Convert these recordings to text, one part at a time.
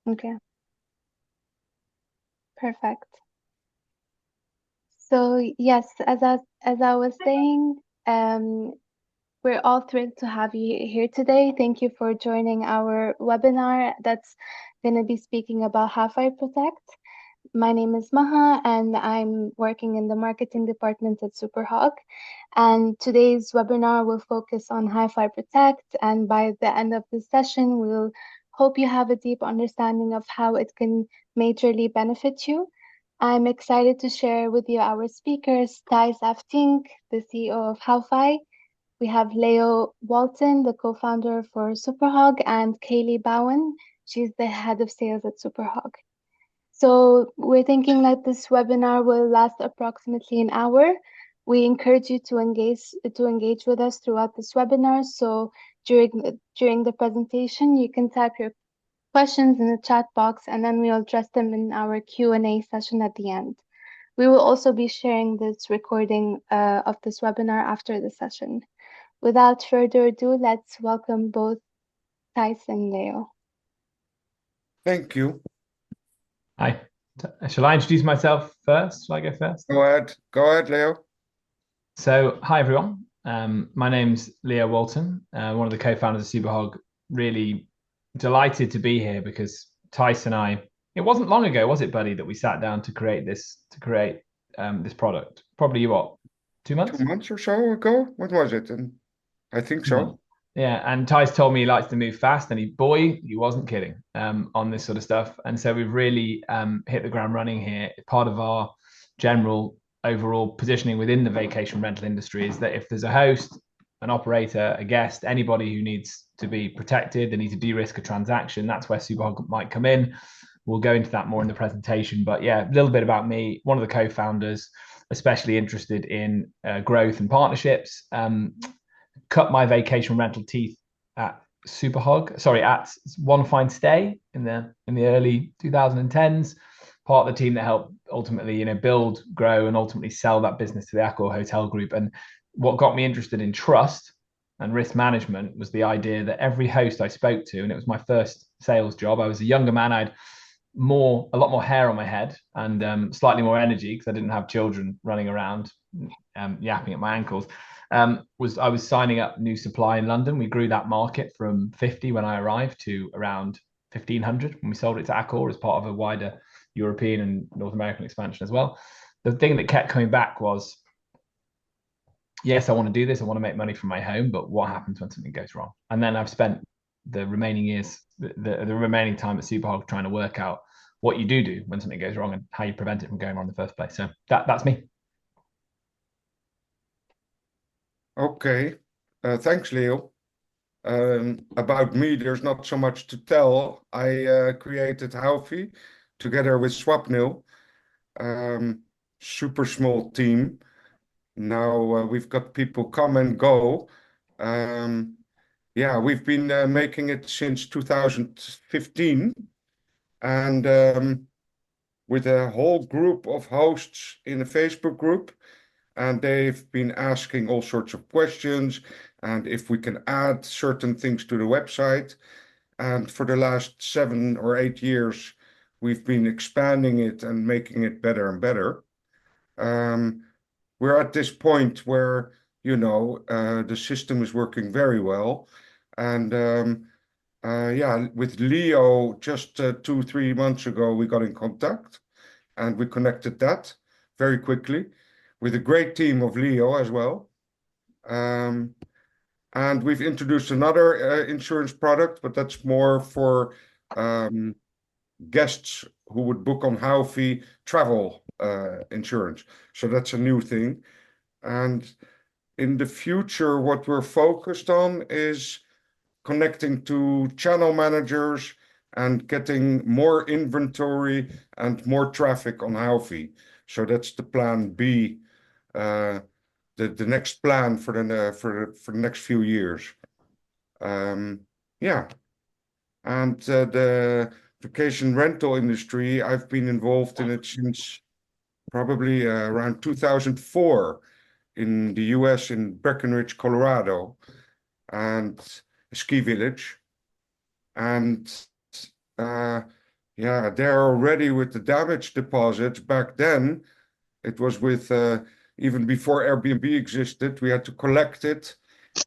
Okay, perfect. So yes, as I was saying, um, we're all thrilled to have you here today. Thank you for joining our webinar that's going to be speaking about HoufyProtect. My name is Maha, and I'm working in the marketing department at Superhawk. And today's webinar will focus on HoufyProtect. And by the end of this session, we'll hope you have a deep understanding of how it can majorly benefit you. I'm excited to share with you our speakers, Thijs Aftink, the CEO of Houfy. We have Leo Walton, the co-founder for Superhog, and Kaylee Bowen. She's the head of sales at Superhog. So we're thinking that this webinar will last approximately an hour. We encourage you to engage with us throughout this webinar. So during the presentation, you can type your questions in the chat box, and then we'll address them in our Q&A session at the end. We will also be sharing this recording of this webinar after the session. Without further ado, let's welcome both Thijs and Leo. Thank you. Hi. Shall I introduce myself first? Shall I go first? Go ahead, Leo. So, hi everyone. My name's Leo Walton, one of the co-founders of Superhog. Really delighted to be here because Thijs and I, it wasn't long ago, was it, buddy, that we sat down to create this product? Probably what, 2 months? 2 months or so ago? What was it? And I think 2 months. so. Yeah, and Thijs told me he likes to move fast, and he wasn't kidding on this sort of stuff. And so we've really hit the ground running here. Part of our general overall positioning within the vacation rental industry is that if there's a host, an operator, a guest, anybody who needs to be protected, they need to de-risk a transaction, that's where Superhog might come in. We'll go into that more in the presentation. But yeah, a little bit about me, one of the co-founders, especially interested in growth and partnerships. Cut my vacation rental teeth at at One Fine Stay in the early 2010s. Part of the team that helped ultimately, build, grow, and ultimately sell that business to the Accor Hotel Group. And what got me interested in trust and risk management was the idea that every host I spoke to, and it was my first sales job. I was a younger man. I had a lot more hair on my head and slightly more energy because I didn't have children running around yapping at my ankles. I was signing up new supply in London. We grew that market from 50 when I arrived to around 1,500 when we sold it to Accor as part of a wider European and North American expansion as well. The thing that kept coming back was, yes, I want to do this. I want to make money from my home, but what happens when something goes wrong? And then I've spent the remaining years, the remaining time at Superhog trying to work out what you do when something goes wrong and how you prevent it from going wrong in the first place. So that's me. Okay. Thanks, Leo. About me, there's not so much to tell. I created Houfy together with Swapnil. Super small team. Now we've got people come and go. Yeah, we've been making it since 2015, and with a whole group of hosts in a Facebook group, and they've been asking all sorts of questions and if we can add certain things to the website. And for the last 7 or 8 years, we've been expanding it and making it better and better. We're at this point where, the system is working very well. And yeah, with Leo, just 2, 3 months ago, we got in contact and we connected that very quickly with a great team of Leo as well. And we've introduced another insurance product, but that's more for guests who would book on Houfy travel insurance. So that's a new thing. And in the future, what we're focused on is connecting to channel managers and getting more inventory and more traffic on Houfy. So that's the plan B, the next plan for the next few years. Yeah, and the vacation rental industry, I've been involved in it since probably around 2004 in the US in Breckenridge, Colorado, and a ski village. And Yeah, they're already with the damage deposits. Back then, it was with even before Airbnb existed, we had to collect it,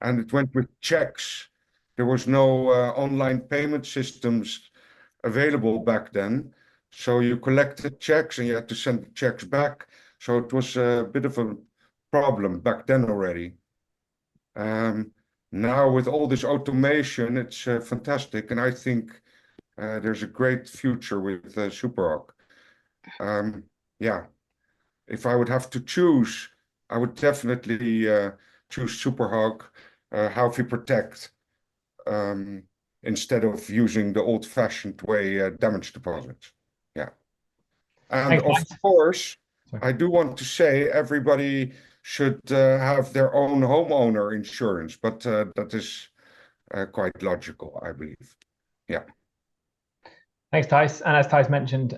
and it went with checks. There was no online payment systems available back then. So you collected checks and you had to send the checks back. So it was a bit of a problem back then already. Now with all this automation, it's fantastic, and I think there's a great future with SuperHawk. Yeah, if I would have to choose, I would definitely choose SuperHawk, HoufyProtect, instead of using the old-fashioned way damage deposits. Yeah. And Thanks, of guys. course, Sorry. I do want to say everybody should have their own homeowner insurance, but that is quite logical, I believe. Yeah. Thanks, Tice. And as Tice mentioned,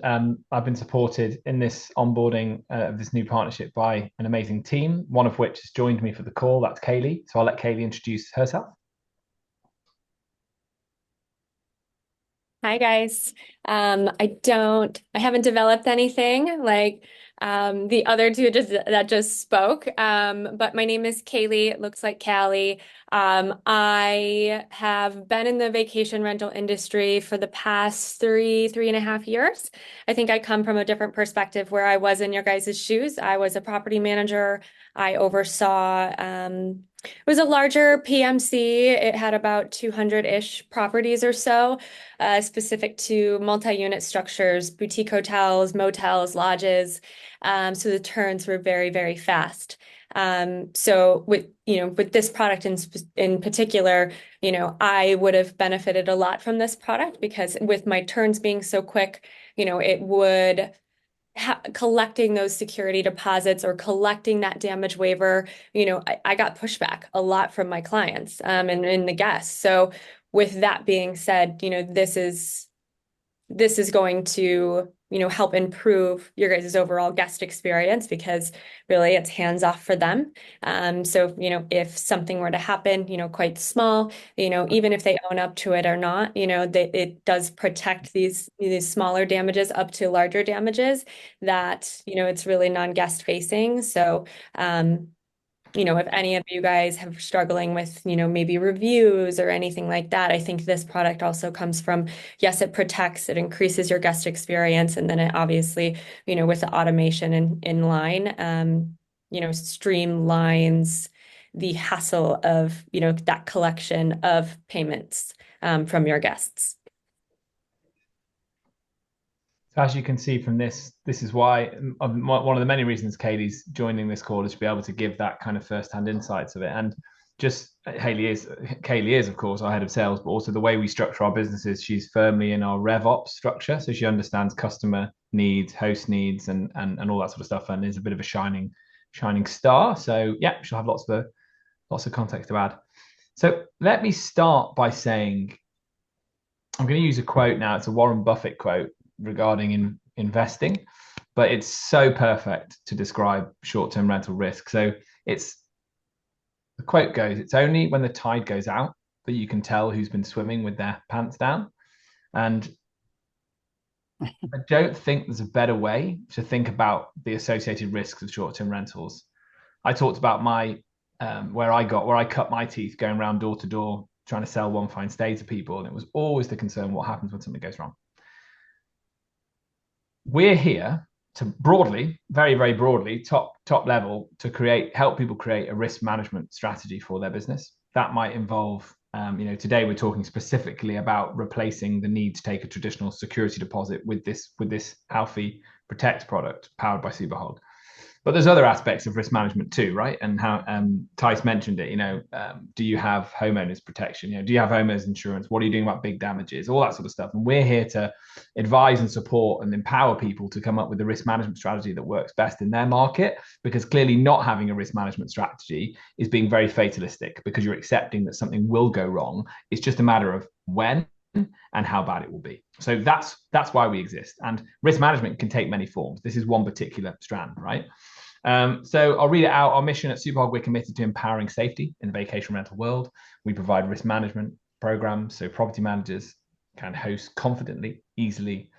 I've been supported in this onboarding of this new partnership by an amazing team, one of which has joined me for the call. That's Kaylee. So I'll let Kaylee introduce herself. Hi guys. I haven't developed anything like the other two that just spoke. But my name is Kaylee. It looks like Callie. I have been in the vacation rental industry for the past 3.5 years. I think I come from a different perspective where I was in your guys' shoes. I was a property manager. I oversaw it was a larger PMC. It had about 200-ish properties or so, specific to multi-unit structures, boutique hotels, motels, lodges. So the turns were very, very fast. So with this product in particular, I would have benefited a lot from this product because with my turns being so quick, it would collecting those security deposits or collecting that damage waiver, I got pushback a lot from my clients and the guests. So with that being said, this is going to, help improve your guys' overall guest experience because really it's hands off for them. So, if something were to happen, quite small, even if they own up to it or not, it does protect these smaller damages up to larger damages that, it's really non-guest facing. So, if any of you guys have struggling with, maybe reviews or anything like that, I think this product also comes from, yes, it protects, it increases your guest experience, and then it obviously, with the automation in line, streamlines the hassle of, that collection of payments from your guests. So as you can see from this is why one of the many reasons Kaylee's joining this call is to be able to give that kind of first-hand insights of it. And just Kaylee is, of course, our head of sales, but also the way we structure our businesses, she's firmly in our RevOps structure. So she understands customer needs, host needs, and all that sort of stuff, and is a bit of a shining star. So yeah, she'll have lots of context to add. So let me start by saying, I'm going to use a quote now. It's a Warren Buffett quote regarding investing, but it's so perfect to describe short-term rental risk. So the quote goes, it's only when the tide goes out that you can tell who's been swimming with their pants down. And I don't think there's a better way to think about the associated risks of short-term rentals. I talked about my where I cut my teeth going around door to door trying to sell one fine stay to people, and it was always the concern: what happens when something goes wrong? We're here to broadly, very, very broadly, top level, to help people create a risk management strategy for their business. That might involve, today we're talking specifically about replacing the need to take a traditional security deposit with this HoufyProtect product powered by SuperHawk. But there's other aspects of risk management too, right? And how Tice mentioned it, do you have homeowners protection? Do you have homeowners insurance? What are you doing about big damages? All that sort of stuff. And we're here to advise and support and empower people to come up with a risk management strategy that works best in their market, because clearly not having a risk management strategy is being very fatalistic, because you're accepting that something will go wrong. It's just a matter of when and how bad it will be. So that's why we exist. And risk management can take many forms. This is one particular strand, right? So I'll read it out. Our mission at SuperHawk: we're committed to empowering safety in the vacation rental world. We provide risk management programs so property managers can host confidently, easily,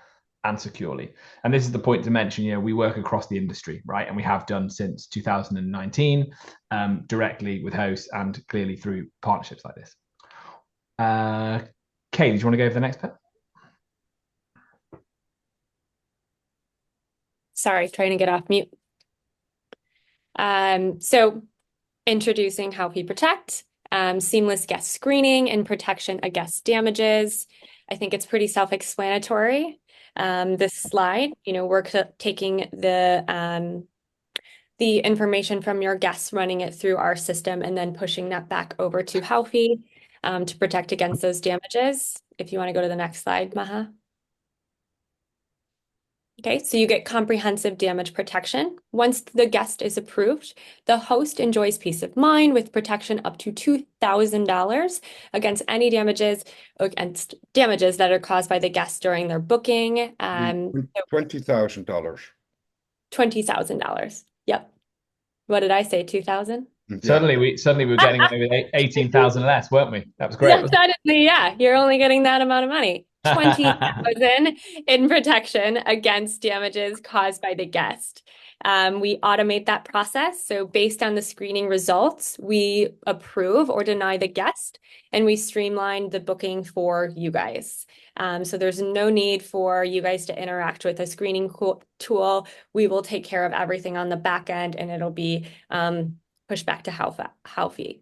and securely. And this is the point to mention, you know, we work across the industry, right? And we have done since 2019, directly with hosts and clearly through partnerships like this. Kate, do you want to go for the next bit? Sorry, trying to get off mute. So introducing HoufyProtect, seamless guest screening and protection against damages. I think it's pretty self-explanatory. This slide, you know, we're taking the information from your guests, running it through our system, and then pushing that back over to Houfy to protect against those damages. If you want to go to the next slide, Maha. Okay, so you get comprehensive damage protection. Once the guest is approved, the host enjoys peace of mind with protection up to $2,000 against any damages that are caused by the guest during their booking. $20,000. $20,000. Yep. What did I say? 2,000? Yeah. Suddenly we were getting over 18,000 less, weren't we? That was great. Yeah, suddenly, yeah, you're only getting that amount of money. 20,000 in protection against damages caused by the guest. We automate that process. So based on the screening results, we approve or deny the guest, and we streamline the booking for you guys. So there's no need for you guys to interact with a screening tool. We will take care of everything on the back end, and it'll be pushed back to Houfy.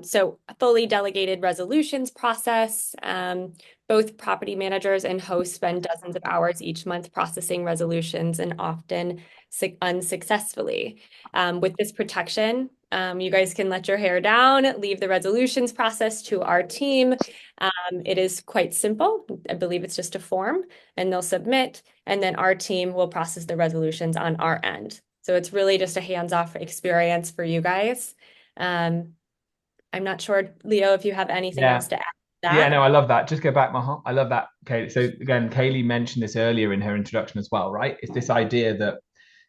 So a fully delegated resolutions process. Both property managers and hosts spend dozens of hours each month processing resolutions, and often unsuccessfully. With this protection, you guys can let your hair down, leave the resolutions process to our team. It is quite simple. I believe it's just a form, and they'll submit, and then our team will process the resolutions on our end. So it's really just a hands-off experience for you guys. I'm not sure, Leo, if you have anything else to add. Yeah, no, I love that. Just go back, Maha. I love that, Kaylee. So again, Kaylee mentioned this earlier in her introduction as well, right? It's this idea that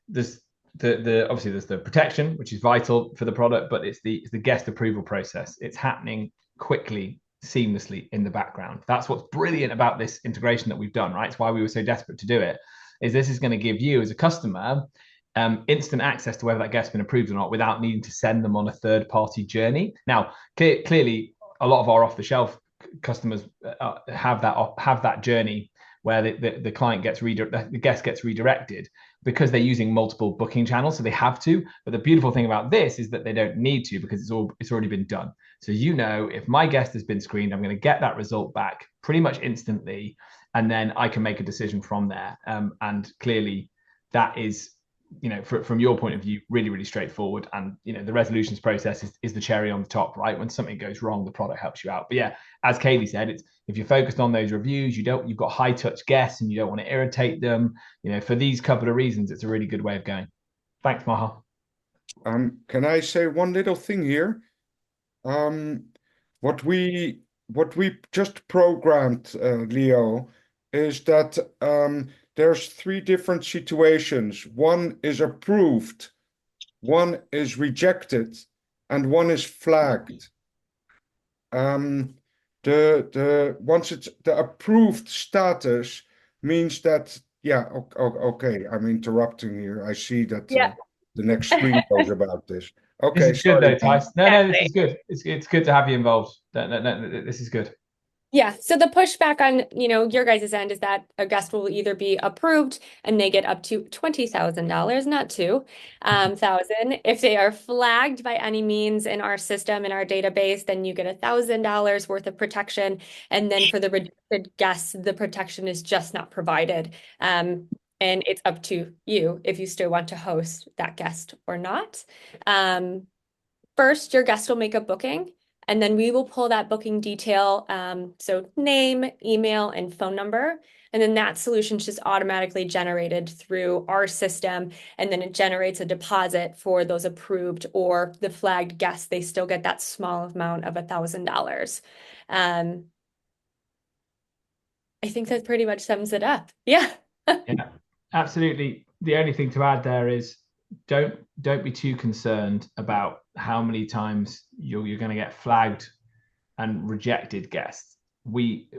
there's obviously there's the protection, which is vital for the product, but it's the guest approval process. It's happening quickly, seamlessly in the background. That's what's brilliant about this integration that we've done, right? It's why we were so desperate to do it. Is this is going to give you as a customer instant access to whether that guest's been approved or not without needing to send them on a third-party journey. Now, clearly, a lot of our off-the-shelf customers have that journey where the client gets the guest gets redirected because they're using multiple booking channels, so they have to. But the beautiful thing about this is that they don't need to because it's already been done. So you know, if my guest has been screened, I'm going to get that result back pretty much instantly, and then I can make a decision from there. And clearly, that is, you know, from your point of view, really, really straightforward. And, you know, the resolutions process is the cherry on the top, right? When something goes wrong, the product helps you out. But yeah, as Kaylee said, it's if you're focused on those reviews, you've got high touch guests and you don't want to irritate them, you know, for these couple of reasons, it's a really good way of going. Thanks, Maha. Can I say one little thing here? What we just programmed, Leo, is that there's 3 different situations. One is approved, one is rejected, and one is flagged. Once it's the approved status means that, yeah, okay, I'm interrupting here. I see that the next screen goes about this. Okay, this is good though, Tice. No, this is good. It's good to have you involved. No, this is good. Yeah, so the pushback on, you know, your guys' end is that a guest will either be approved and they get up to $20,000, not $2,000. If they are flagged by any means in our system, in our database, then you get $1,000 worth of protection. And then for the rejected guests, the protection is just not provided. And it's up to you if you still want to host that guest or not. First, your guest will make a booking, and then we will pull that booking detail, so name, email, and phone number. And then that solution is just automatically generated through our system. And then it generates a deposit for those approved or the flagged guests. They still get that small amount of $1,000. I think that pretty much sums it up. Yeah. Yeah, absolutely. The only thing to add there is don't be too concerned about how many times you're going to get flagged and rejected guests. We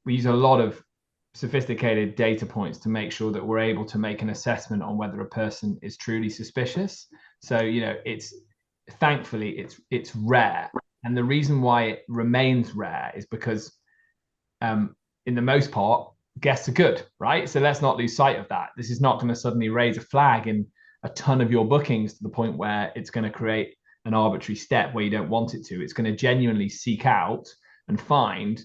use a lot of sophisticated data points to make sure that we're able to make an assessment on whether a person is truly suspicious. So, you know, thankfully it's rare. And the reason why it remains rare is because in the most part, guests are good, right? So let's not lose sight of that. This is not going to suddenly raise a flag in a ton of your bookings to the point where it's going to create an arbitrary step where you don't want it to. It's going to genuinely seek out and find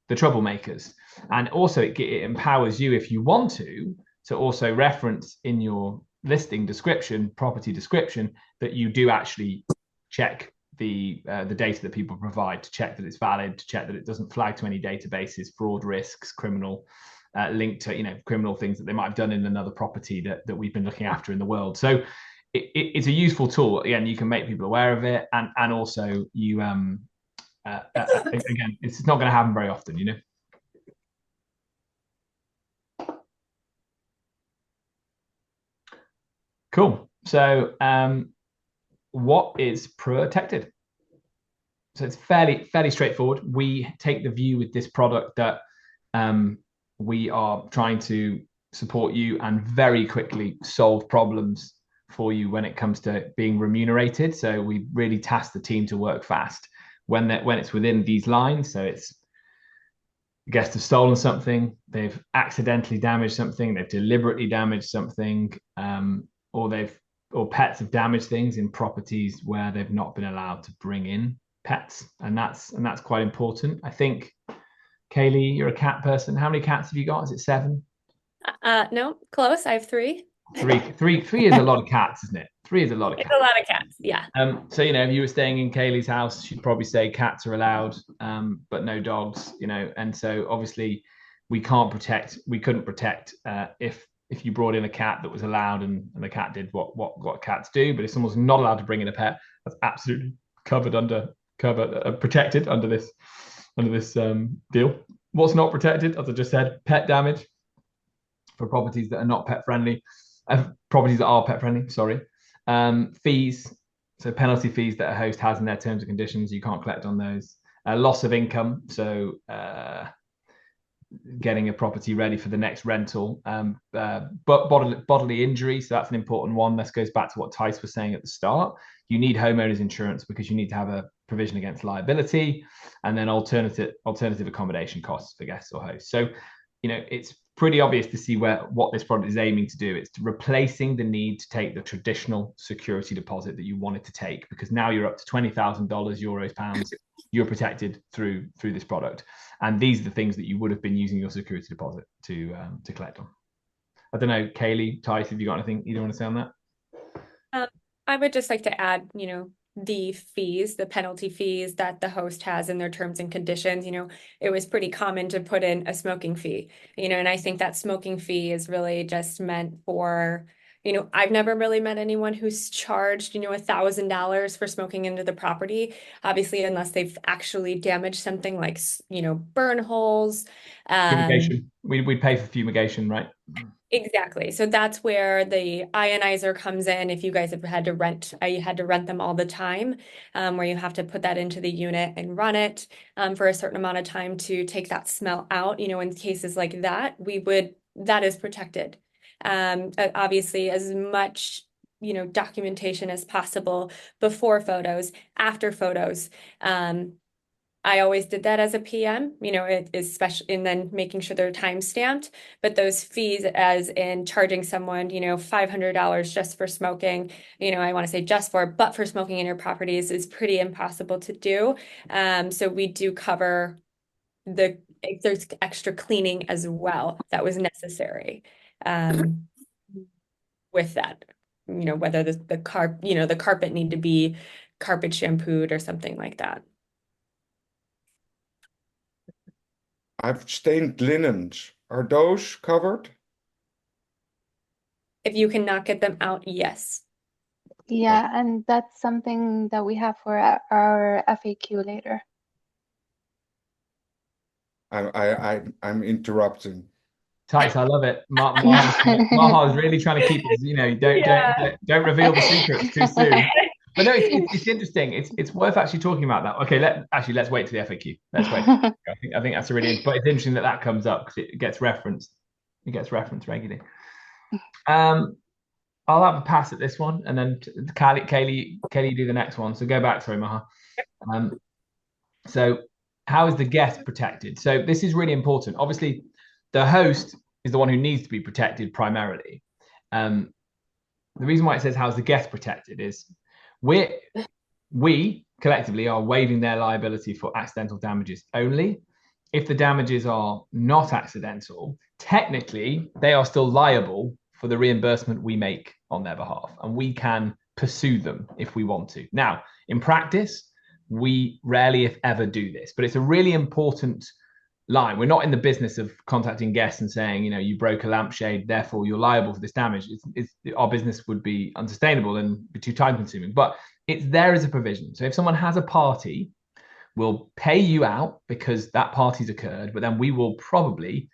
the troublemakers. And also it empowers you, if you want to also reference in your listing description, property description, that you do actually check the data that people provide, to check that it's valid, to check that it doesn't flag to any databases, fraud risks, criminal linked to, you know, criminal things that they might have done in another property that we've been looking after in the world. So it's a useful tool. Again, you can make people aware of it, and also you again, it's not going to happen very often, you know. Cool. So what is protected? So it's fairly straightforward. We take the view with this product that we are trying to support you and very quickly solve problems for you when it comes to being remunerated. So we really task the team to work fast when it's within these lines. So it's guests have stolen something, they've accidentally damaged something, they've deliberately damaged something, or pets have damaged things in properties where they've not been allowed to bring in pets, and that's quite important. I think, Kaylee, you're a cat person. How many cats have you got? Is it 7? No, close. I have 3. Three is a lot of cats, isn't it? 3 is a lot of cats. It's a lot of cats, yeah. So, you know, if you were staying in Kaylee's house, she'd probably say cats are allowed, but no dogs, you know. And so obviously we couldn't protect if you brought in a cat that was allowed and the cat did what cats do. But if someone's not allowed to bring in a pet, that's absolutely protected under this deal. What's not protected, as I just said, pet damage for properties that are not pet friendly, properties that are pet friendly, sorry. Fees, so penalty fees that a host has in their terms and conditions, you can't collect on those. Loss of income, so getting a property ready for the next rental. But bodily injury, so that's an important one. This goes back to what Tice was saying at the start. You need homeowners insurance because you need to have a provision against liability, and then alternative accommodation costs for guests or hosts. So, you know, it's pretty obvious to see what this product is aiming to do. It's replacing the need to take the traditional security deposit that you wanted to take, because now you're up to $20,000, euros, pounds. You're protected through this product, and these are the things that you would have been using your security deposit to collect on. I don't know, Kaylee, Tice, have you got anything you want to say on that? I would just like to add, you know, the fees, the penalty fees that the host has in their terms and conditions. You know, it was pretty common to put in a smoking fee, you know, and I think that smoking fee is really just meant for, you know, I've never really met anyone who's charged, you know, $1,000 for smoking into the property, obviously, unless they've actually damaged something like, you know, burn holes. Fumigation. We'd pay for fumigation, right? Exactly. So that's where the ionizer comes in. If you guys have had to rent, you had to rent them all the time, where you have to put that into the unit and run it for a certain amount of time to take that smell out. You know, in cases like that, that is protected. Obviously, as much, you know, documentation as possible before photos, after photos. I always did that as a PM, you know, it is special, and then making sure they're time stamped. But those fees, as in charging someone, you know, $500 just for smoking, you know, I want to say but for smoking in your properties is pretty impossible to do. So we do cover if there's extra cleaning as well that was necessary with that, you know, whether the carpet need to be carpet shampooed or something like that. I've stained linens. Are those covered? If you cannot get them out, yes. Yeah, and that's something that we have for our FAQ later. I'm interrupting. Tice, I love it. Maha is really trying to keep us, you know, don't reveal the secrets too soon. But no, it's interesting. It's worth actually talking about that. Okay, let's wait to the FAQ. Let's wait. I think that's a really, but it's interesting that comes up because it gets referenced. It gets referenced regularly. I'll have a pass at this one, and then Kaylee, do the next one. So go back, sorry, Maha. So how is the guest protected? So this is really important. Obviously, the host is the one who needs to be protected primarily. The reason why it says how's the guest protected is we collectively are waiving their liability for accidental damages only. If the damages are not accidental, technically they are still liable for the reimbursement we make on their behalf, and we can pursue them if we want to. Now, in practice, we rarely, if ever, do this, but it's a really important line. We're not in the business of contacting guests and saying, you broke a lampshade, therefore you're liable for this damage. Our business would be unsustainable and be too time consuming, but it's there as a provision. So if someone has a party, we'll pay you out because that party's occurred, but then we will probably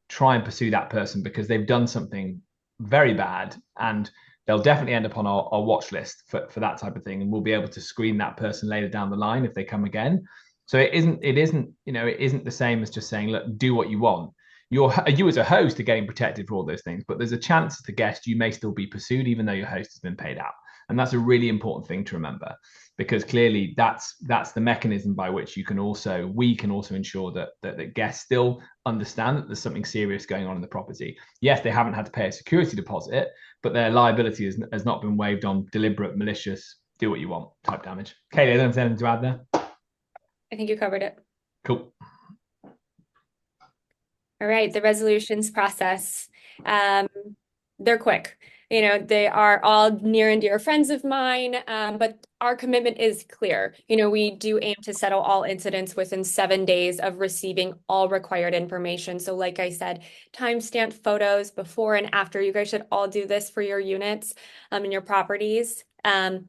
try and pursue that person because they've done something very bad, and they'll definitely end up on our watch list for that type of thing. And we'll be able to screen that person later down the line if they come again. So it isn't the same as just saying, look, do what you want. You as a host are getting protected for all those things, but there's a chance as a guest you may still be pursued even though your host has been paid out. And that's a really important thing to remember, because clearly that's the mechanism by which we can also ensure that guests still understand that there's something serious going on in the property. Yes, they haven't had to pay a security deposit, but their liability has not been waived on deliberate, malicious, do what you want type damage. Kaylee, anything to add there? I think you covered it. Cool. All right, the resolutions process. They're quick. They are all near and dear friends of mine, but our commitment is clear. We do aim to settle all incidents within 7 days of receiving all required information. So like I said, timestamped photos before and after. You guys should all do this for your units and your properties. And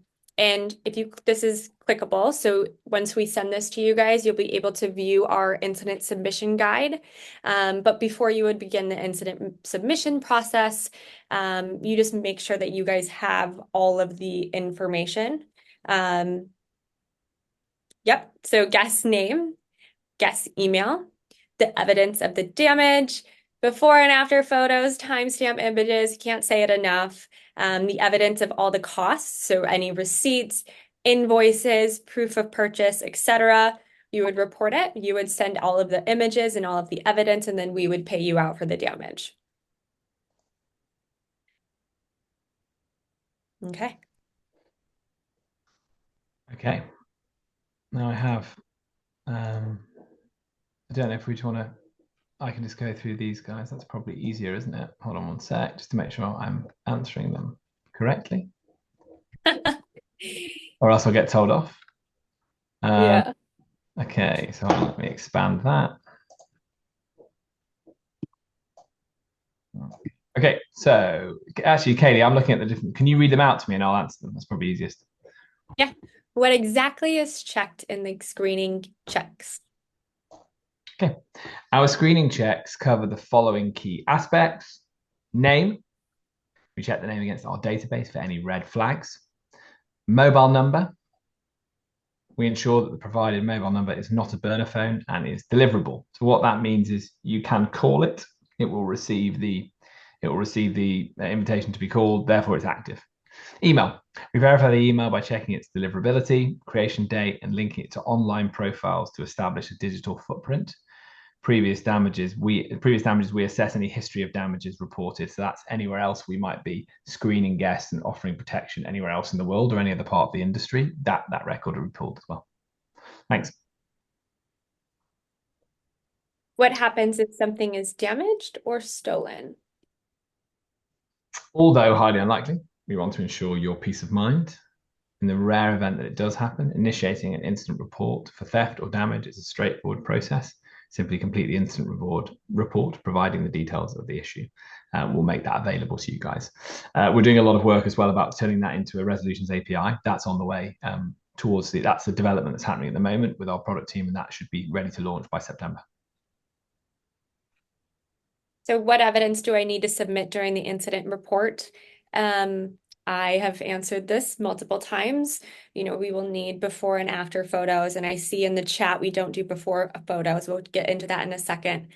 this is clickable. So once we send this to you guys, you'll be able to view our incident submission guide. But before you would begin the incident submission process, you just make sure that you guys have all of the information. Yep. So guest name, guest email, the evidence of the damage, before and after photos, timestamp images, can't say it enough. The evidence of all the costs, so any receipts, invoices, proof of purchase, etc. You would report it. You would send all of the images and all of the evidence, and then we would pay you out for the damage. Okay. Okay. Now I have, I don't know if we just want to, I can just go through these guys. That's probably easier, isn't it? Hold on one sec, just to make sure I'm answering them correctly. Or else I'll get told off. Yeah. Okay, so let me expand that. Okay, so actually, Kaylee, I'm looking at the different, can you read them out to me and I'll answer them? That's probably easiest. Yeah. What exactly is checked in the screening checks? Okay, our screening checks cover the following key aspects. Name, we check the name against our database for any red flags. Mobile number, we ensure that the provided mobile number is not a burner phone and is deliverable. So what that means is you can call it, it will receive the invitation to be called, therefore it's active. Email, we verify the email by checking its deliverability, creation date, and linking it to online profiles to establish a digital footprint. Previous damages, we assess any history of damages reported. So that's anywhere else we might be screening guests and offering protection anywhere else in the world or any other part of the industry. That record will be pulled as well. Thanks. What happens if something is damaged or stolen? Although highly unlikely, we want to ensure your peace of mind. In the rare event that it does happen, initiating an incident report for theft or damage is a straightforward process. Simply complete the incident report, providing the details of the issue. We'll make that available to you guys. We're doing a lot of work as well about turning that into a resolutions API. That's on the way that's the development that's happening at the moment with our product team, and that should be ready to launch by September. So what evidence do I need to submit during the incident report? I have answered this multiple times. You know, we will need before and after photos. And I see in the chat we don't do before photos. We'll get into that in a second.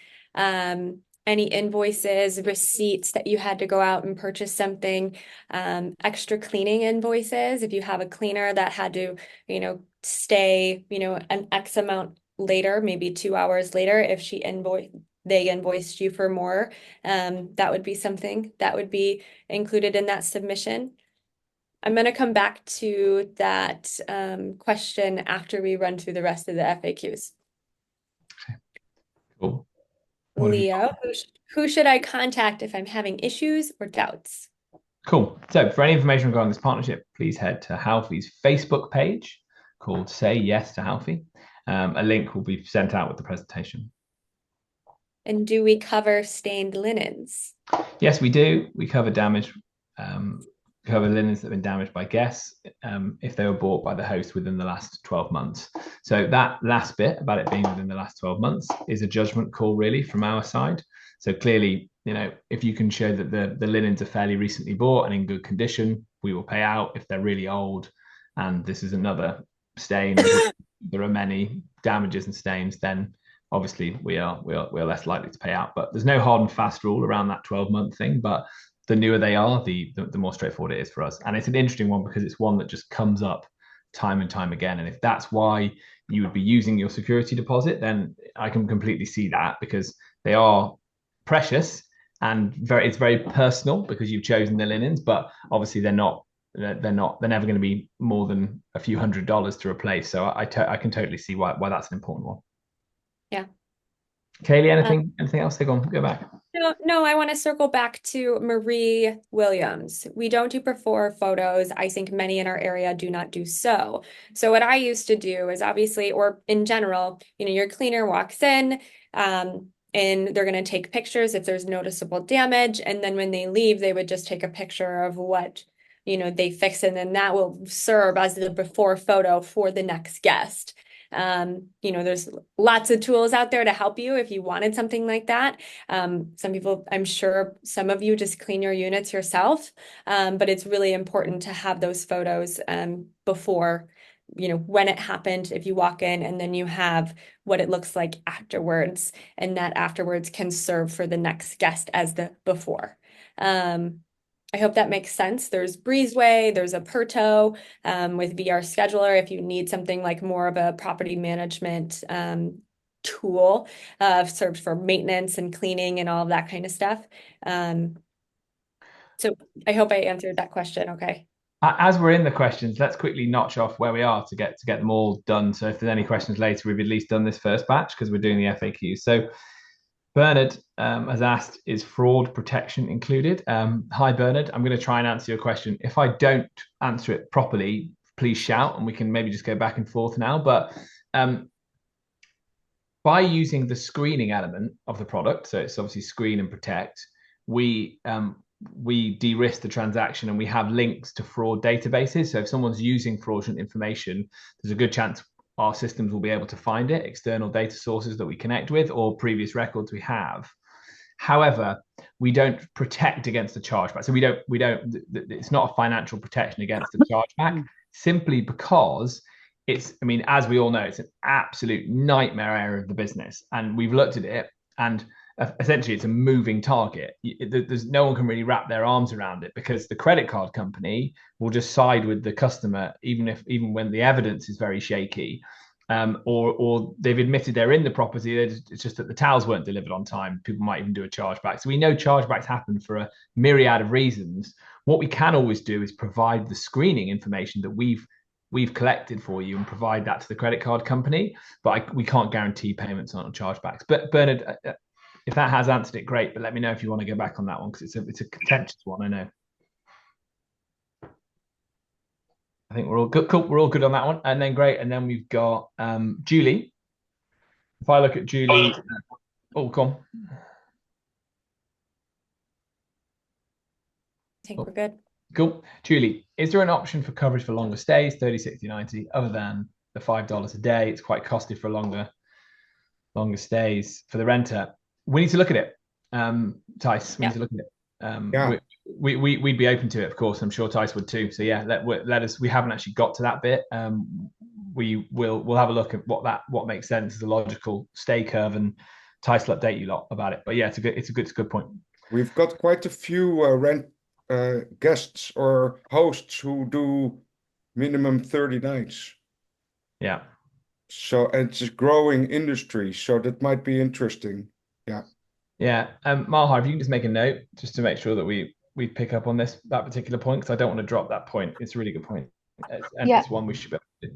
Any invoices, receipts that you had to go out and purchase something, extra cleaning invoices. If you have a cleaner that had to, you know, stay, you know, an X amount later, maybe 2 hours later, if they invoiced you for more, that would be something that would be included in that submission. I'm going to come back to that question after we run through the rest of the FAQs. Cool. Leo, who should I contact if I'm having issues or doubts? Cool. So for any information regarding this partnership, please head to Houfy's Facebook page called Say Yes to Houfy. A link will be sent out with the presentation. And do we cover stained linens? Yes, we do. We cover damage, cover linens that have been damaged by guests if they were bought by the host within the last 12 months. So that last bit about it being within the last 12 months is a judgment call really from our side. So clearly, you know, if you can show that the linens are fairly recently bought and in good condition, we will pay out. If they're really old and this is another stain, there are many damages and stains, then obviously we are less likely to pay out. But there's no hard and fast rule around that 12-month thing. But the newer they are, the more straightforward it is for us. And it's an interesting one because it's one that just comes up time and time again. And if that's why you would be using your security deposit, then I can completely see that, because they are precious and it's very personal because you've chosen the linens, but obviously they're never going to be more than a few $100s to replace. So I can totally see why that's an important one. Yeah. Kaylee, anything else? Go back. No, I want to circle back to Marie Williams. We don't do before photos. I think many in our area do not do so. So what I used to do is obviously, or in general, you know, your cleaner walks in, and they're going to take pictures if there's noticeable damage. And then when they leave, they would just take a picture of what, you know, they fix, and then that will serve as the before photo for the next guest. You know, there's lots of tools out there to help you if you wanted something like that. Some people, I'm sure some of you just clean your units yourself, but it's really important to have those photos before, you know, when it happened, if you walk in, and then you have what it looks like afterwards, and that afterwards can serve for the next guest as the before. I hope that makes sense. There's Breezeway, there's Aperto with VR Scheduler if you need something like more of a property management tool served for maintenance and cleaning and all of that kind of stuff. So I hope I answered that question okay. As we're in the questions, let's quickly notch off where we are to get them all done. So if there's any questions later, we've at least done this first batch because we're doing the FAQ. So Bernard has asked, is fraud protection included? Hi, Bernard. I'm going to try and answer your question. If I don't answer it properly, please shout and we can maybe just go back and forth now. But by using the screening element of the product, so it's obviously screen and protect, we de-risk the transaction and we have links to fraud databases. So if someone's using fraudulent information, there's a good chance our systems will be able to find it, external data sources that we connect with or previous records we have. However, we don't protect against the chargeback. So we don't, it's not a financial protection against the chargeback, simply because it's, I mean, as we all know, it's an absolute nightmare area of the business. And we've looked at it, and essentially it's a moving target. There's no one can really wrap their arms around it, because the credit card company will just side with the customer even when the evidence is very shaky, or they've admitted they're in the property, it's just that the towels weren't delivered on time. People might even do a chargeback. So we know chargebacks happen for a myriad of reasons. What we can always do is provide the screening information that we've collected for you and provide that to the credit card company, but we can't guarantee payments on chargebacks. But Bernard, if that has answered it, great. But let me know if you want to go back on that one, because it's a contentious one, I know. I think we're all good. Cool. We're all good on that one. And then great. And then we've got Julie. If I look at Julie, oh, come on. I think we're good. Cool. Julie, is there an option for coverage for longer stays, 30, 60, 90, other than the $5 a day? It's quite costly for longer stays for the renter. We need to look at it. Tice, we need to look at it. Yeah. we'd be open to it, of course. I'm sure Tice would too. So yeah, let us. We haven't actually got to that bit. We'll have a look at what makes sense as a logical stay curve, and Tice will update you lot about it. But yeah, it's a good point. We've got quite a few guests or hosts who do minimum 30 nights. Yeah. So it's a growing industry, so that might be interesting. Yeah. Yeah. Malhar, if you can just make a note just to make sure that we pick up on that particular point, because I don't want to drop that point. It's a really good point. And Yeah, it's one we should be able to do.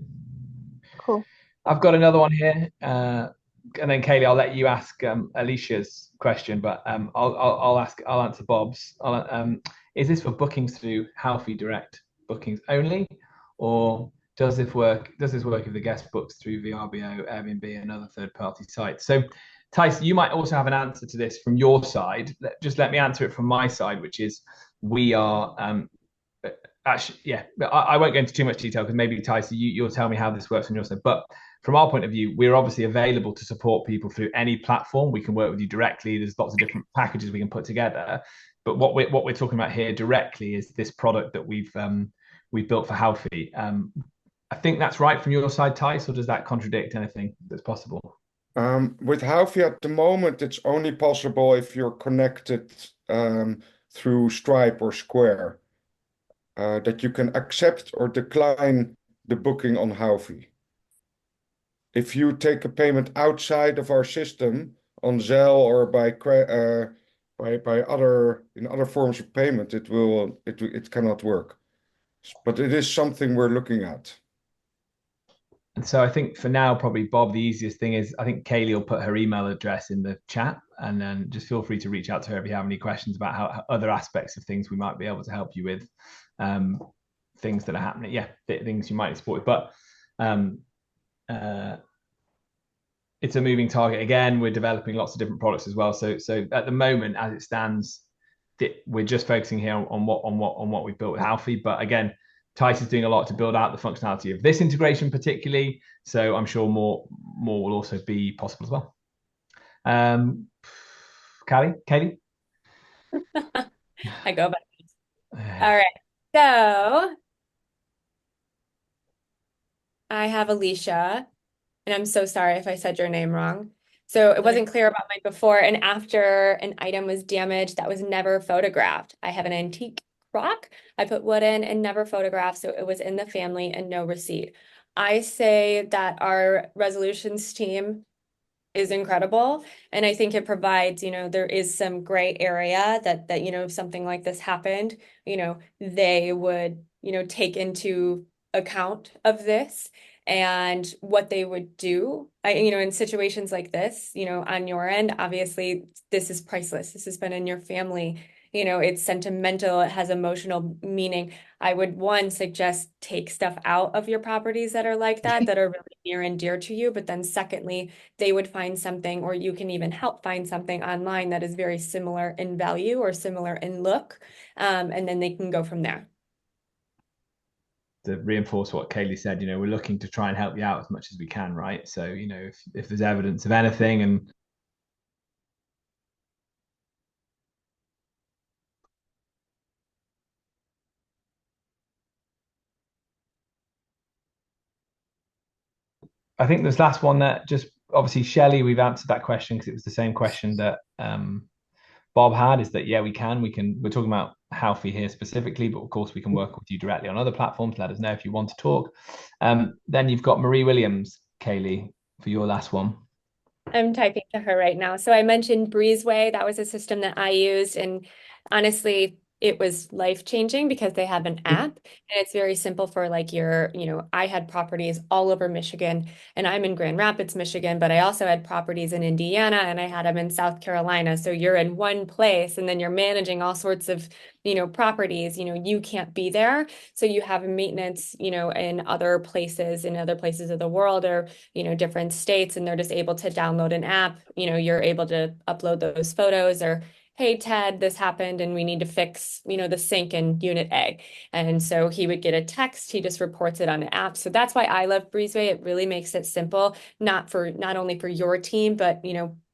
cool. I've got another one here. And then Kaylee, I'll let you ask Alicia's question, but I'll answer Bob's. Is this for bookings through Houfy Direct bookings only, or does this work if the guest books through VRBO, Airbnb, and other third-party sites? So, Tyson, you might also have an answer to this from your side. Just let me answer it from my side, which is we are actually, yeah, I won't go into too much detail because maybe Tyson, you'll tell me how this works on your side. But from our point of view, we're obviously available to support people through any platform. We can work with you directly. There's lots of different packages we can put together. But what we're talking about here directly is this product that we've built for Houfy. I think that's right from your side, Tice, or does that contradict anything that's possible? With Houfy at the moment, it's only possible if you're connected through Stripe or Square, that you can accept or decline the booking on Houfy. If you take a payment outside of our system on Zelle or by other forms of payment, it cannot work. But it is something we're looking at. And so I think for now, probably Bob, the easiest thing is I think Kaylee will put her email address in the chat, and then just feel free to reach out to her if you have any questions about how other aspects of things we might be able to help you with, things that are happening. Yeah, things you might support with. But it's a moving target. Again, we're developing lots of different products as well. So at the moment, as it stands, we're just focusing here on what we've built with Houfy. But again, Tice is doing a lot to build out the functionality of this integration particularly. So I'm sure more will also be possible as well. Katie? I go back. All right. So I have Alicia, and I'm so sorry if I said your name wrong. So it wasn't clear about my before and after an item was damaged that was never photographed. I have an antique rock I put wood in and never photographed, so it was in the family and no receipt. I say that our resolutions team is incredible, and I think it provides, there is some gray area that if something like this happened, they would, take into account of this and what they would do. In situations like this, on your end, obviously this is priceless. This has been in your family. It's sentimental, it has emotional meaning. I would suggest take stuff out of your properties that are like that are really near and dear to you. But then secondly, they would find something, or you can even help find something online that is very similar in value or similar in look. And then they can go from there. To reinforce what Kaylee said, we're looking to try and help you out as much as we can, right? So, if there's evidence of anything and I think this last one that just obviously Shelley, we've answered that question because it was the same question that Bob had, is that yeah, we're talking about Houfy here specifically, but of course we can work with you directly on other platforms. Let us know if you want to talk. Then you've got Marie Williams, Kaylee, for your last one. I'm typing to her right now. So I mentioned Breezeway. That was a system that I used, and honestly, it was life-changing because they have an app and it's very simple for like I had properties all over Michigan, and I'm in Grand Rapids, Michigan, but I also had properties in Indiana and I had them in South Carolina. So you're in one place and then you're managing all sorts of, properties, you can't be there. So you have maintenance, in other places of the world, or, different states, and they're just able to download an app, you're able to upload those photos or hey, Ted, this happened and we need to fix, the sink in unit A. And so he would get a text, he just reports it on an app. So that's why I love Breezeway. It really makes it simple, not only for your team, but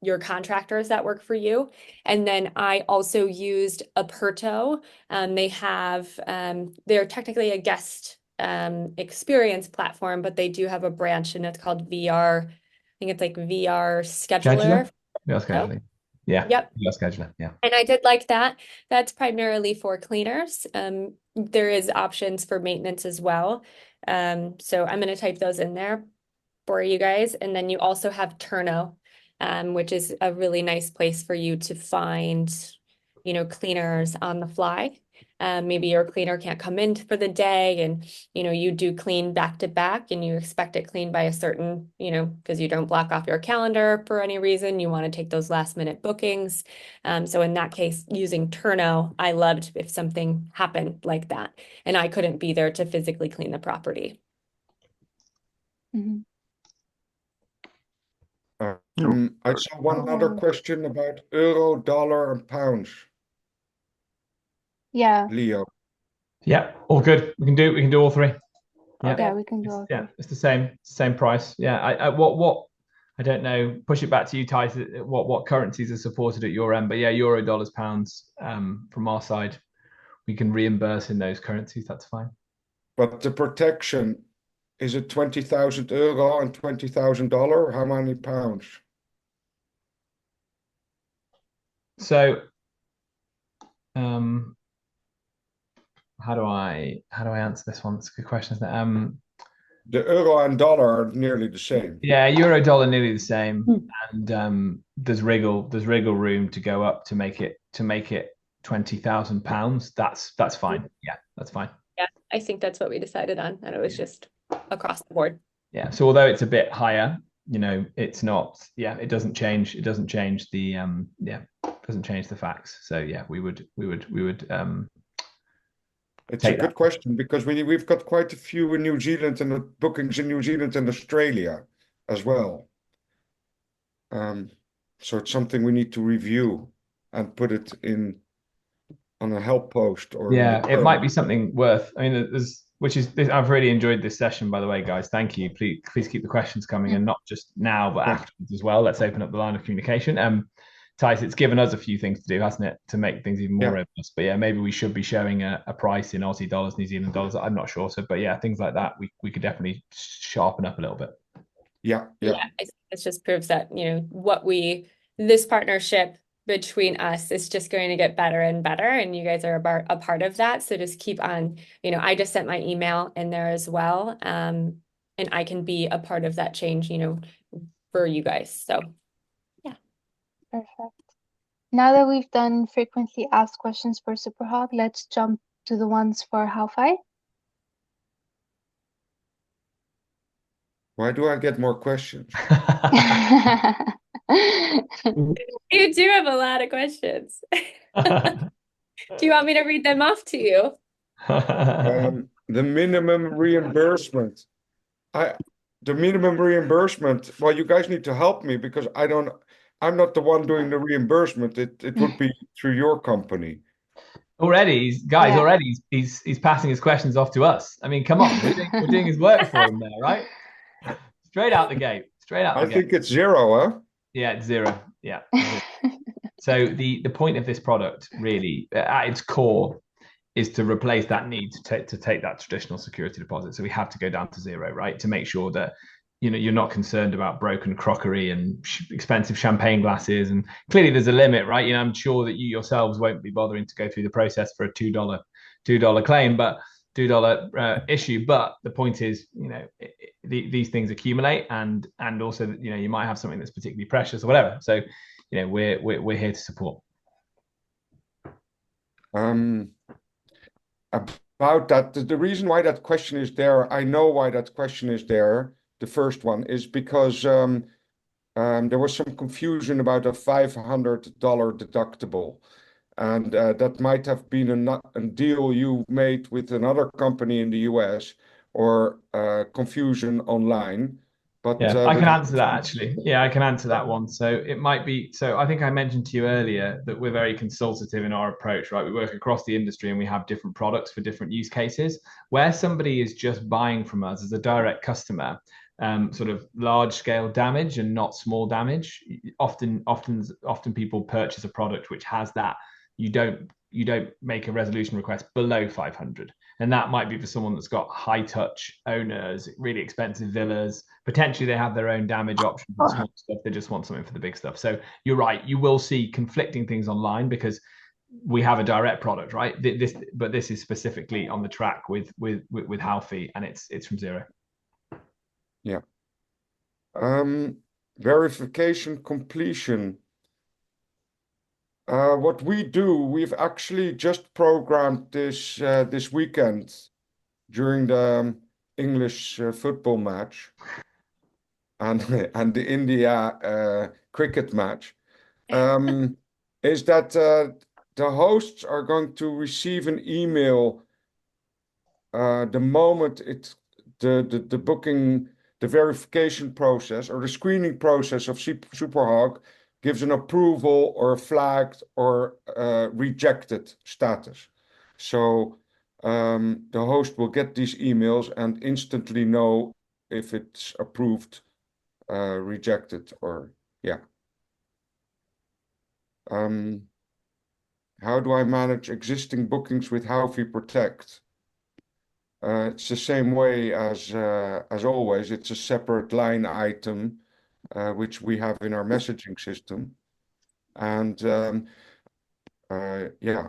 your contractors that work for you. And then I also used Aperto. They're technically a guest experience platform, but they do have a branch and it's called VR. I think it's like VR scheduler. VR scheduling. Yeah. Yep. VR scheduler. Yeah. And I did like that. That's primarily for cleaners. There is options for maintenance as well. So I'm going to type those in there for you guys. And then you also have Turno, which is a really nice place for you to find, cleaners on the fly. Maybe your cleaner can't come in for the day and, you do clean back to back and you expect it cleaned by a certain, because you don't block off your calendar for any reason, you want to take those last minute bookings. So in that case, using Turno, I loved if something happened like that and I couldn't be there to physically clean the property. Mm-hmm. I saw one other question about euro, dollar, and pounds. Yeah. Leo. Yeah, all good. We can do all three. Yeah, we can do all three. Yeah, it's the same price. Yeah, I don't know. Push it back to you, Ty. What currencies are supported at your end? But yeah, euro, dollars, pounds. From our side, we can reimburse in those currencies. That's fine. But the protection, is it 20,000 euro and $20,000? How many pounds? So, how do I answer this one? It's a good question, isn't it? The euro and dollar are nearly the same. Yeah, euro dollar nearly the same, and there's wriggle room to go up to make it £20,000. That's fine. Yeah, that's fine. Yeah, I think that's what we decided on, and it was just across the board. Yeah. So although it's a bit higher, it's not. Yeah, it doesn't change. It doesn't change the doesn't change the facts. So yeah, we would. It's a good question because we've got quite a few in New Zealand and bookings in New Zealand and Australia as well. So it's something we need to review and put it in on a help post or it might be something worth. I mean, I've really enjoyed this session, by the way, guys. Thank you. Please keep the questions coming, and not just now, but afterwards as well. Let's open up the line of communication. Tice, it's given us a few things to do, hasn't it, to make things even more robust. But yeah, maybe we should be showing a price in Aussie dollars, New Zealand dollars. I'm not sure. So, but yeah, things like that, we could definitely sharpen up a little bit. Yeah. I think it just proves that, this partnership between us is just going to get better and better. And you guys are a part of that. So just keep on, I just sent my email in there as well. And I can be a part of that change, for you guys. So. Perfect. Now that we've done frequently asked questions for Superhawk, let's jump to the ones for Houfy. Why do I get more questions? You do have a lot of questions. Do you want me to read them off to you? The minimum reimbursement. The minimum reimbursement. Well, you guys need to help me because I'm not the one doing the reimbursement. It would be through your company. Already, he's passing his questions off to us. I mean, come on, we're doing his work for him there, right? Straight out the gate. I think it's zero, huh? Yeah, it's zero. Yeah. So the point of this product, really, at its core, is to replace that need to take that traditional security deposit. So we have to go down to zero, right? To make sure that you're not concerned about broken crockery and expensive champagne glasses. And clearly there's a limit, right? I'm sure that you yourselves won't be bothering to go through the process for a $2 claim, but $2 issue. But the point is, these things accumulate, and also, you might have something that's particularly precious or whatever. So, we're here to support. About that, the reason why that question is there, I know why that question is there. The first one is because there was some confusion about a $500 deductible, and that might have been a deal you made with another company in the US or confusion online. But Yeah, I with can answer that actually. Yeah, I can answer that one. So it might be, so I think I mentioned to you earlier that we're very consultative in our approach, right? We work across the industry and we have different products for different use cases. Where somebody is just buying from us as a direct customer, sort of large scale damage and not small damage. Often people purchase a product which has that. You don't make a resolution request below 500. And that might be for someone that's got high touch owners, really expensive villas. Potentially they have their own damage option for the small stuff. They just want something for the big stuff. So you're right. You will see conflicting things online because we have a direct product, right? But this is specifically on the track with Houfy, and it's from zero. Yeah. Verification completion. What we do, we've actually just programmed this weekend during the English football match and and the India cricket match. Is that the hosts are going to receive an email the moment the booking, the verification process or the screening process of Superhawk gives an approval or a flagged or rejected status. So the host will get these emails and instantly know if it's approved, rejected, or yeah. How do I manage existing bookings with HoufyProtect? It's the same way as always. It's a separate line item which we have in our messaging system, and yeah.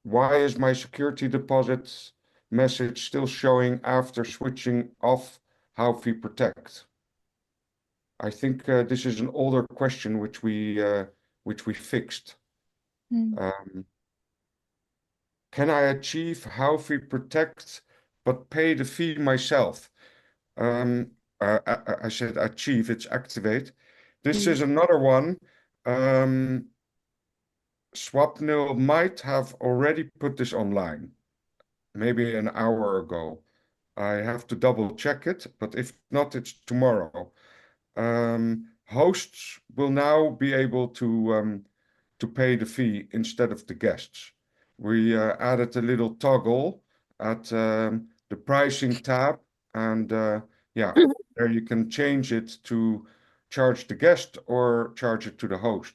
Why is my security deposit message still showing after switching off HoufyProtect? I think this is an older question which we fixed. Can I achieve HoufyProtect but pay the fee myself? I said achieve, it's activate. This is another one. Swapnil might have already put this online, maybe an hour ago. I have to double check it, but if not, it's tomorrow. Hosts will now be able to pay the fee instead of the guests. We added a little toggle at the pricing tab, and yeah, there you can change it to charge the guest or charge it to the host.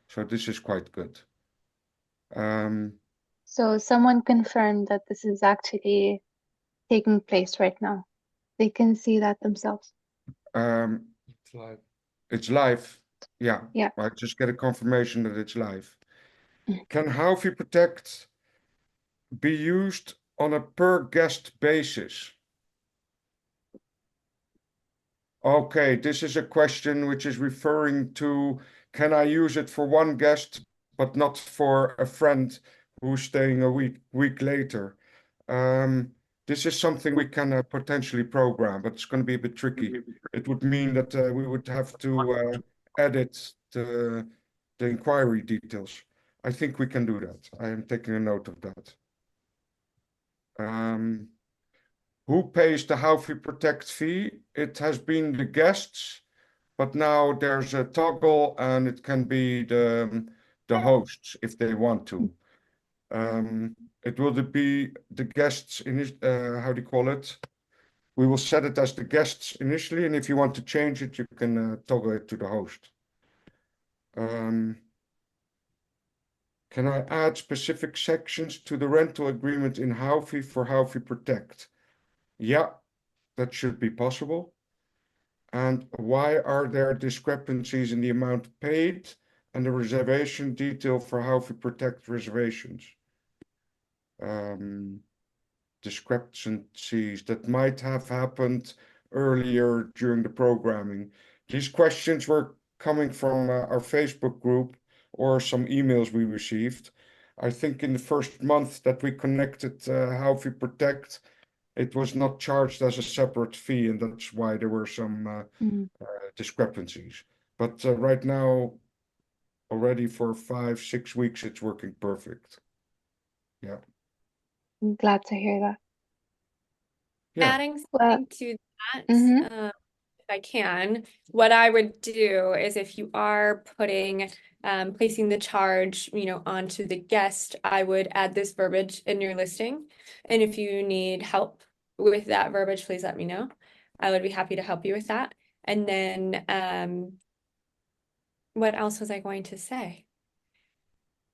So this is quite good. So someone confirmed that this is actually taking place right now. They can see that themselves. It's live. It's live. Yeah. Yeah. I just get a confirmation that it's live. Can HoufyProtect be used on a per guest basis? Okay, this is a question which is referring to, can I use it for one guest but not for a friend who's staying a week later? This is something we can potentially program, but it's going to be a bit tricky. It would mean that we would have to edit the inquiry details. I think we can do that. I am taking a note of that. Who pays the HoufyProtect fee? It has been the guests, but now there's a toggle and it can be the hosts if they want to. It will be the guests in how do you call it? We will set it as the guests initially, and if you want to change it, you can toggle it to the host. Can I add specific sections to the rental agreement in Houfy for HoufyProtect? Yeah, that should be possible. And why are there discrepancies in the amount paid and the reservation detail for HoufyProtect reservations? Discrepancies that might have happened earlier during the programming. These questions were coming from our Facebook group or some emails we received. I think in the first month that we connected HoufyProtect, it was not charged as a separate fee, and that's why there were some discrepancies. But right now, already for 5-6 weeks, it's working perfect. Yeah. I'm glad to hear that. Yeah. Adding Well, something to that, mm-hmm. if I can, what I would do is if you are placing the charge, onto the guest, I would add this verbiage in your listing. And if you need help with that verbiage, please let me know. I would be happy to help you with that. And then, what else was I going to say?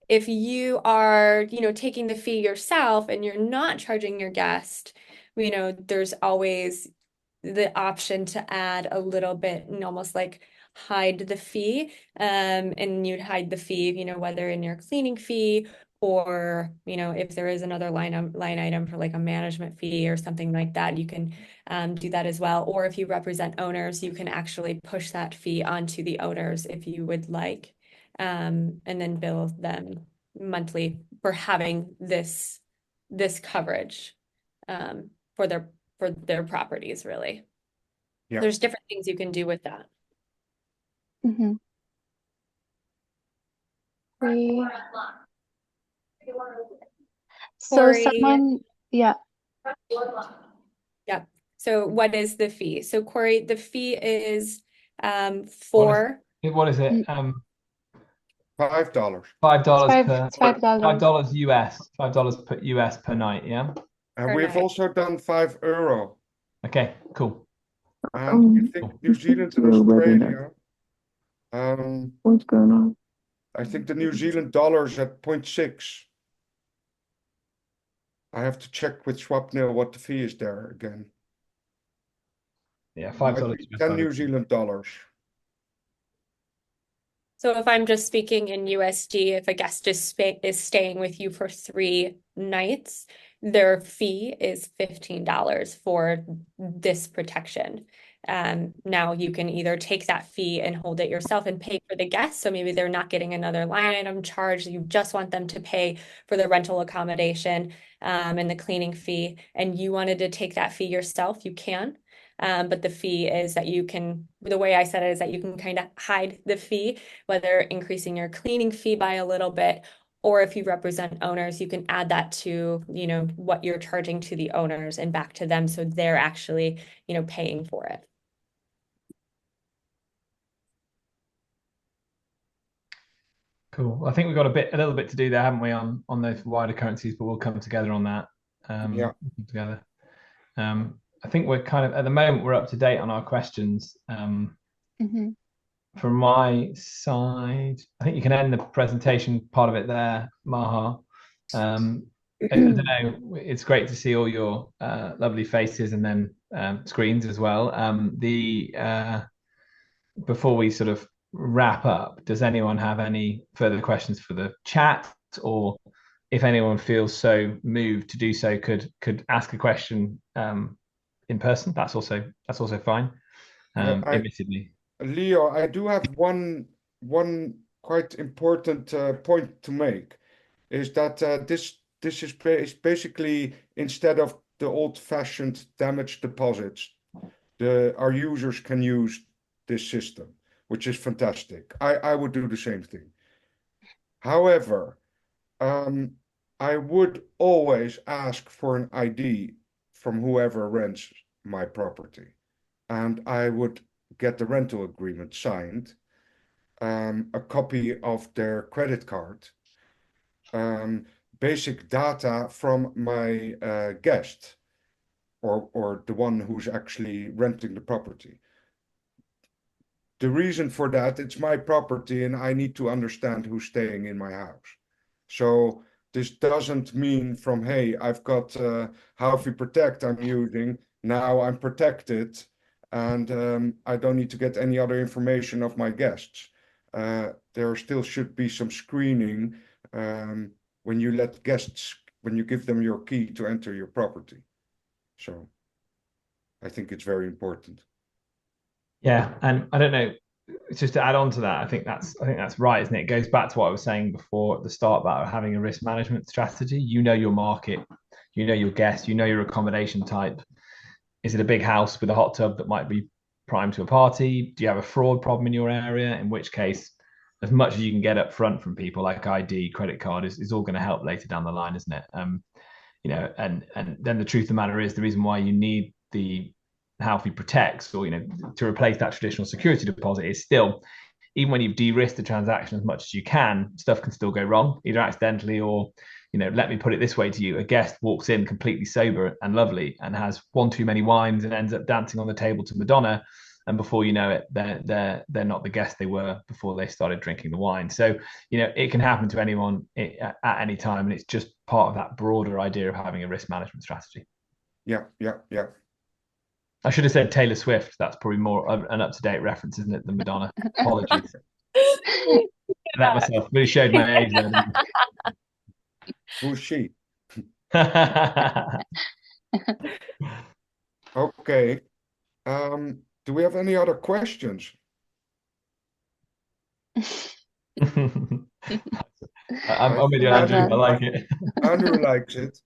If you are, taking the fee yourself and you're not charging your guest, there's always the option to add a little bit and almost like hide the fee. And you'd hide the fee, whether in your cleaning fee or, if there is another line item for like a management fee or something like that, you can do that as well. Or if you represent owners, you can actually push that fee onto the owners if you would like, and then bill them monthly for having this coverage, for their properties, really. Yeah. There's different things you can do with that. Mm-hmm. Free. So Corey, someone, yeah. yeah. So what is the fee? So Corey, the fee is What is it? Mm, $5. $5 per it's $5. $5 US, $5 per US per night. Yeah. And per we've night. also done €5. Okay. Cool. And I think New Zealand and Australia, What's going on? I think the New Zealand dollar is at 0.6. I have to check with Swapnil what the fee is there again. Yeah. Might $5. be 10 New Zealand dollars. So if I'm just speaking in USD, if a guest is staying with you for 3 nights, their fee is $15 for this protection. Now you can either take that fee and hold it yourself and pay for the guest. So maybe they're not getting another line item charge. You just want them to pay for the rental accommodation, and the cleaning fee, and you wanted to take that fee yourself, you can. But the fee is that the way I said it is that you can kind of hide the fee, whether increasing your cleaning fee by a little bit, or if you represent owners, you can add that to, what you're charging to the owners and back to them. So they're actually, paying for it. Cool. I think we've got a little bit to do there, haven't we, on those wider currencies, but we'll come together on that. Yeah. Together. I think we're kind of, at the moment, we're up to date on our questions. Mm-hmm. From my side, I think you can end the presentation part of it there, Maha. I don't know, it's great to see all your lovely faces and then screens as well. Before we sort of wrap up, does anyone have any further questions for the chat, or if anyone feels so moved to do so, could ask a question in person? That's also fine. Admittedly. Leo, I do have one quite important point to make, is that this is basically, instead of the old-fashioned damage deposits, our users can use this system, which is fantastic. I would do the same thing. However, I would always ask for an ID from whoever rents my property, and I would get the rental agreement signed, a copy of their credit card, basic data from my guest, or the one who's actually renting the property. The reason for that, it's my property and I need to understand who's staying in my house. So this doesn't mean from, hey, I've got HoufyProtect I'm using, now I'm protected, and I don't need to get any other information of my guests. There still should be some screening when you let guests, when you give them your key to enter your property. So I think it's very important. Yeah, and I don't know, just to add on to that, I think that's right, isn't it? It goes back to what I was saying before at the start about having a risk management strategy. You know your market, you know your guests, you know your accommodation type. Is it a big house with a hot tub that might be prime to a party? Do you have a fraud problem in your area? In which case, as much as you can get up front from people, like ID, credit card, is all going to help later down the line, isn't it? you know, and then the truth of the matter is the reason why you need the HoufyProtect, or, you know, to replace that traditional security deposit is still, even when you've de-risked the transaction as much as you can, stuff can still go wrong, either accidentally or, you know, let me put it this way to you: a guest walks in completely sober and lovely and has one too many wines and ends up dancing on the table to Madonna, and before you know it, they're not the guest they were before they started drinking the wine. So, you know, it can happen to anyone at any time, and it's just part of that broader idea of having a risk management strategy. Yeah. I should have said Taylor Swift. That's probably more an up-to-date reference, isn't it, than Madonna? Apologies. Let myself really showed my age there. Who's she? Okay. Do we have any other questions? I'm with you, Andrew. I like it. Andrew likes it.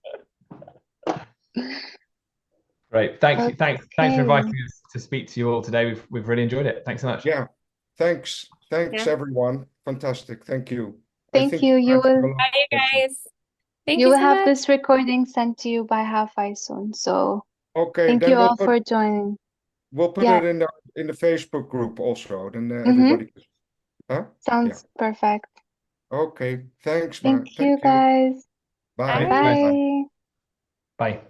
Great. Thanks for Okay. inviting us to speak to you all today. We've really enjoyed it. Thanks so much. Yeah. Thanks, Yeah. everyone. Fantastic. Thank you. Thank you. You will Bye, you guys. Thank you you will so have much. this recording sent to you by Houfy soon. So Okay, thank then you all for joining. we'll put Yeah. it in the Facebook group also. Then Mhm. everybody. Huh? Sounds perfect. Okay. Thanks, Thank man. you Thank you. guys. Bye. Thanks, guys. Bye. Bye.